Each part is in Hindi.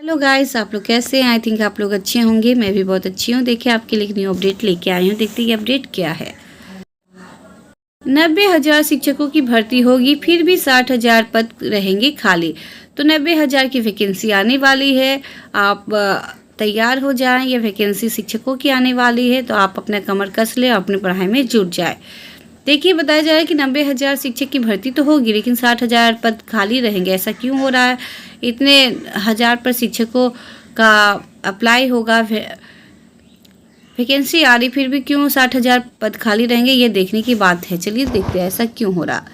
हेलो गाइस, आप लोग कैसे हैं? आई थिंक आप लोग अच्छे होंगे। मैं भी बहुत अच्छी हूँ। देखिए, आपके लिए एक न्यू अपडेट लेके आई हूँ। देखते हैं ये अपडेट क्या है। 90,000 शिक्षकों की भर्ती होगी, फिर भी 60,000 पद रहेंगे खाली। तो 90,000 की वैकेंसी आने वाली है। आप तैयार हो जाएं। ये वैकेंसी शिक्षकों की आने वाली है, तो आप अपना कमर कस लें और अपनी पढ़ाई में जुट जाए। देखिए, बताया जा रहा है कि 90,000 शिक्षक की भर्ती तो होगी, लेकिन 60,000 पद खाली रहेंगे। ऐसा क्यों हो रहा है? इतने हज़ार पर शिक्षकों का अप्लाई होगा, वैकेंसी आ रही, फिर भी क्यों 60,000 पद खाली रहेंगे? ये देखने की बात है। चलिए देखते हैं ऐसा क्यों हो रहा।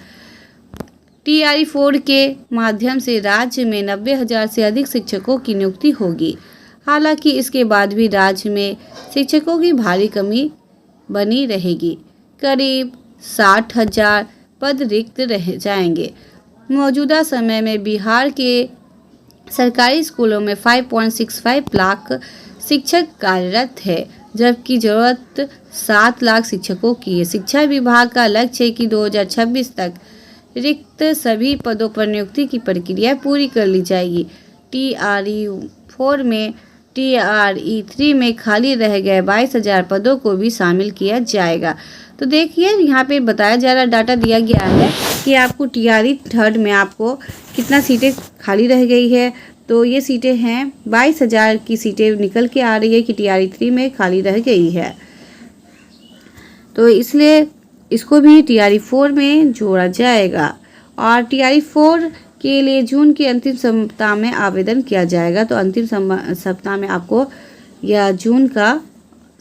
TRE-4 के माध्यम से राज्य में 90,000 से अधिक शिक्षकों की नियुक्ति होगी। हालांकि इसके बाद भी राज्य में शिक्षकों की भारी कमी बनी रहेगी। करीब 60,000 पद रिक्त रह जाएंगे। मौजूदा समय में बिहार के सरकारी स्कूलों में 5.65 लाख शिक्षक कार्यरत है, जबकि जरूरत 7 लाख शिक्षकों की है। शिक्षा विभाग का लक्ष्य है कि 2026 तक रिक्त सभी पदों पर नियुक्ति की प्रक्रिया पूरी कर ली जाएगी। TRE-4 में TRE-3 में खाली रह गए 22,000 पदों को भी शामिल किया जाएगा। तो देखिए, यहाँ पे बताया जा रहा, डाटा दिया गया है कि आपको TRE-3 में आपको कितना सीटें खाली रह गई है। तो ये सीटें हैं 22,000 की सीटें निकल के आ रही है कि TRE-3 में खाली रह गई है। तो इसलिए इसको भी TRE-4 में जोड़ा जाएगा और TRE-4 के लिए जून के अंतिम सप्ताह में आवेदन किया जाएगा। तो अंतिम सप्ताह में आपको या जून का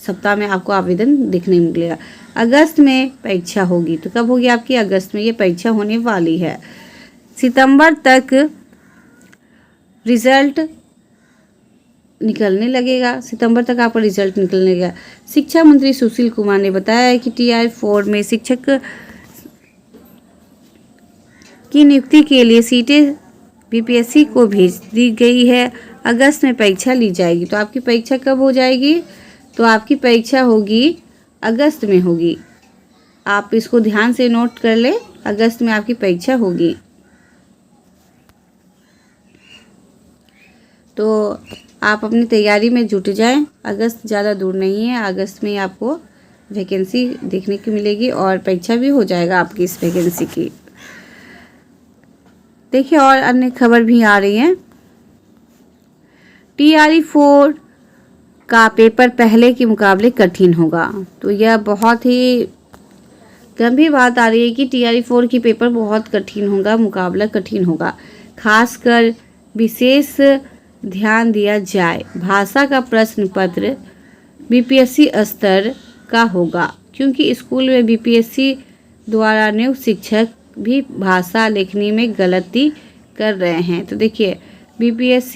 सप्ताह में आपको आवेदन देखने मिलेगा। अगस्त में परीक्षा होगी। तो कब होगी आपकी? अगस्त में ये परीक्षा होने वाली है। सितंबर तक रिजल्ट निकलने लगेगा। सितंबर तक आपका रिजल्ट निकलने लगेगा। शिक्षा मंत्री सुशील कुमार ने बताया है कि TRE-4 में शिक्षक की नियुक्ति के लिए सीटें BPSC को भेज दी गई है। अगस्त में परीक्षा ली जाएगी। तो आपकी परीक्षा कब हो जाएगी? तो आपकी परीक्षा होगी अगस्त में होगी। आप इसको ध्यान से नोट कर ले। अगस्त में आपकी परीक्षा होगी। तो आप अपनी तैयारी में जुट जाएं। अगस्त ज़्यादा दूर नहीं है। अगस्त में आपको वैकेंसी देखने की मिलेगी और परीक्षा भी हो जाएगा आपकी इस वैकेंसी की। देखिए, और अन्य खबर भी आ रही हैं। TRE-4 का पेपर पहले के मुकाबले कठिन होगा। तो यह बहुत ही गंभीर बात आ रही है कि TRE-4 की पेपर बहुत कठिन होगा, मुकाबला कठिन होगा। खासकर विशेष ध्यान दिया जाए। भाषा का प्रश्न पत्र BPSC स्तर का होगा, क्योंकि स्कूल में BPSC द्वारा नियुक्त शिक्षक भी भाषा लिखने में गलती कर रहे हैं। तो देखिए, BPSC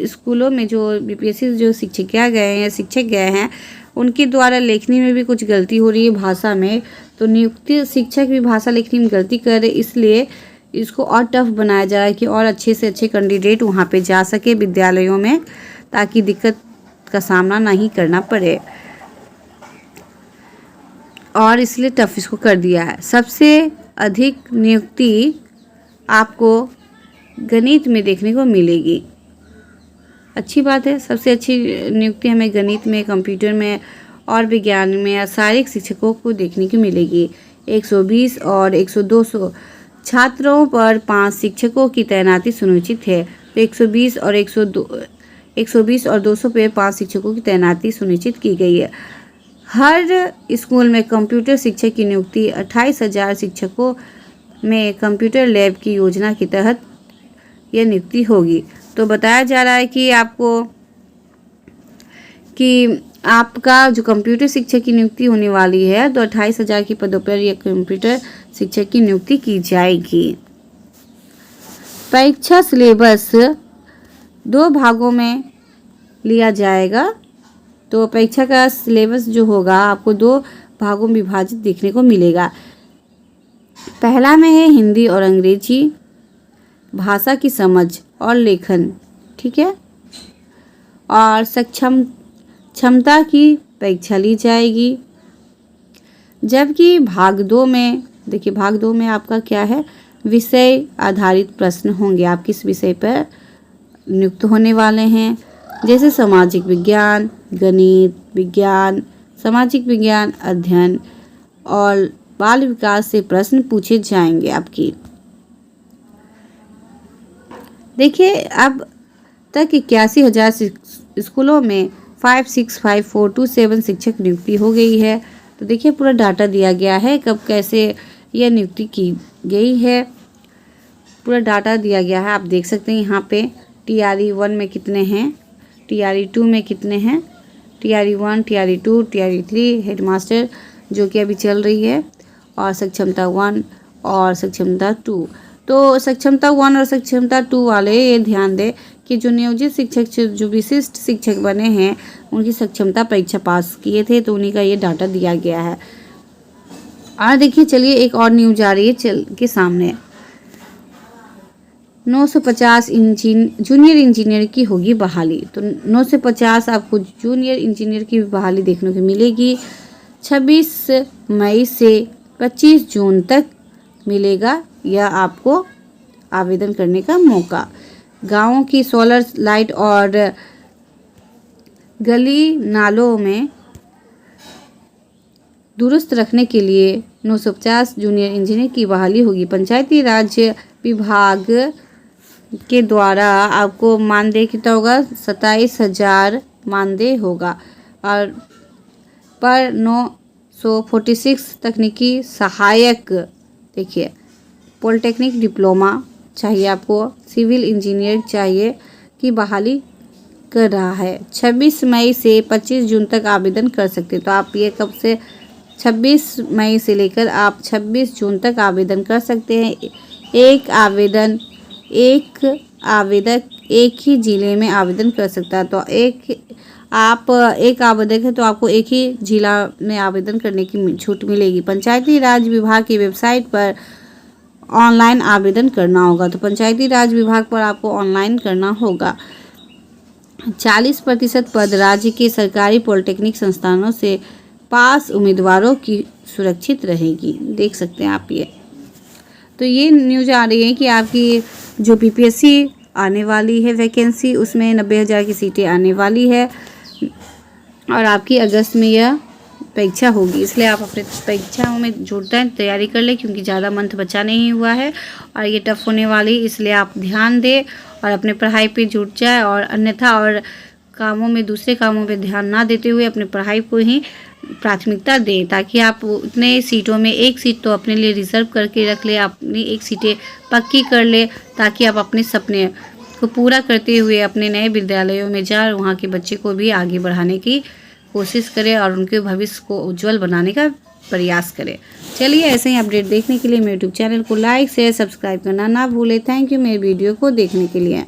स्कूलों में जो BPSC जो शिक्षक गए हैं उनके द्वारा लिखने में भी कुछ गलती हो रही है भाषा में। तो नियुक्त शिक्षक भी भाषा लिखने में गलती कर रहे, इसलिए इसको और टफ बनाया जा रहा है कि और अच्छे से अच्छे कैंडिडेट वहाँ पे जा सके विद्यालयों में, ताकि दिक्कत का सामना नहीं करना पड़े। और इसलिए टफ इसको कर दिया है। सबसे अधिक नियुक्ति आपको गणित में देखने को मिलेगी। अच्छी बात है। सबसे अच्छी नियुक्ति हमें गणित में, कंप्यूटर में और विज्ञान में या शारीरिक शिक्षकों को देखने को मिलेगी। 120 और 100-200 छात्रों पर 5 शिक्षकों की तैनाती सुनिश्चित है। तो 120 और 200 पे 5 शिक्षकों की तैनाती सुनिश्चित की गई है। हर स्कूल में कंप्यूटर शिक्षक की नियुक्ति 28,000 शिक्षकों में कंप्यूटर लैब की योजना के तहत यह नियुक्ति होगी। तो बताया जा रहा है कि आपका जो कंप्यूटर शिक्षक की नियुक्ति होने वाली है, तो 28,000 की पदों पर यह कंप्यूटर शिक्षक की नियुक्ति की जाएगी। परीक्षा सिलेबस 2 भागों में लिया जाएगा। तो परीक्षा का सिलेबस जो होगा आपको 2 भागों में विभाजित देखने को मिलेगा। पहला में है हिंदी और अंग्रेजी भाषा की समझ और लेखन, ठीक है, और क्षमता की परीक्षा ली जाएगी। जबकि भाग 2 में, देखिए भाग 2 में आपका क्या है, विषय आधारित प्रश्न होंगे। आप किस विषय पर नियुक्त होने वाले हैं, जैसे सामाजिक विज्ञान, गणित विज्ञान, सामाजिक विज्ञान अध्ययन और बाल विकास से प्रश्न पूछे जाएंगे आपकी। देखिए, अब तक 81,000 स्कूलों में 565,427 शिक्षक नियुक्ति हो गई है। तो देखिए, पूरा डाटा दिया गया है, कब कैसे यह नियुक्ति की गई है, पूरा डाटा दिया गया है। आप देख सकते हैं यहाँ पे TRE 1 में कितने हैं, TRE 2 में कितने हैं, TRE 1, TRE 2, TRE 3 हेडमास्टर जो कि अभी चल रही है, और सक्षमता 1 और सक्षमता 2। तो सक्षमता 1 और सक्षमता 2 वाले ये ध्यान दें कि जो नियोजित शिक्षक, जो विशिष्ट शिक्षक बने हैं, उनकी सक्षमता परीक्षा पास किए थे, तो उन्हीं का ये डाटा दिया गया है। और देखिए, चलिए एक और न्यूज आ रही है चल के सामने। 950 जूनियर इंजीनियर की होगी बहाली। तो 950 आपको जूनियर इंजीनियर की बहाली देखने को मिलेगी। 26 मई से 25 जून तक मिलेगा यह आपको आवेदन करने का मौका। गांवों की सोलर लाइट और गली नालों में दुरुस्त रखने के लिए 950 जूनियर इंजीनियर की बहाली होगी। पंचायती राज विभाग के द्वारा आपको मानदेय कितना होगा, 27,000 मानदेय होगा। और पर 946 तकनीकी सहायक, देखिए पॉलिटेक्निक डिप्लोमा चाहिए आपको, सिविल इंजीनियर चाहिए की बहाली कर रहा है। 26 मई से 25 जून तक आवेदन कर सकते। तो आप ये कब से 26 मई से लेकर आप 26 जून तक आवेदन कर सकते हैं। एक आवेदक एक ही जिले में आवेदन कर सकता है। तो एक आवेदक है तो आपको एक ही जिला में आवेदन करने की छूट मिलेगी। पंचायती राज विभाग की वेबसाइट पर ऑनलाइन आवेदन करना होगा। तो पंचायती राज विभाग पर आपको ऑनलाइन करना होगा। 40% पद राज्य के सरकारी पॉलिटेक्निक संस्थानों से पास उम्मीदवारों की सुरक्षित रहेगी। देख सकते हैं आप ये। तो ये न्यूज़ आ रही है कि आपकी जो PPSC आने वाली है वैकेंसी, उसमें 90,000 की सीटें आने वाली है और आपकी अगस्त में यह परीक्षा होगी। इसलिए आप अपने परीक्षाओं में जुटकर तैयारी कर लें, क्योंकि ज़्यादा मंथ बचा नहीं हुआ है और ये टफ होने वाली, इसलिए आप ध्यान दें और अपने पढ़ाई पे जुट जाए। और अन्यथा और कामों में, दूसरे कामों पे ध्यान ना देते हुए अपनी पढ़ाई को ही प्राथमिकता दें, ताकि आप उतने सीटों में एक सीट तो अपने लिए रिजर्व करके रख ले, अपनी एक सीटें पक्की कर ले, ताकि आप अपने सपने को पूरा करते हुए अपने नए विद्यालयों में जाए, वहाँ के बच्चे को भी आगे बढ़ाने की कोशिश करें और उनके भविष्य को उज्जवल बनाने का प्रयास करें। चलिए, ऐसे ही अपडेट देखने के लिए मेरे यूट्यूब चैनल को लाइक शेयर सब्सक्राइब करना ना भूलें। थैंक यू मेरे वीडियो को देखने के लिए।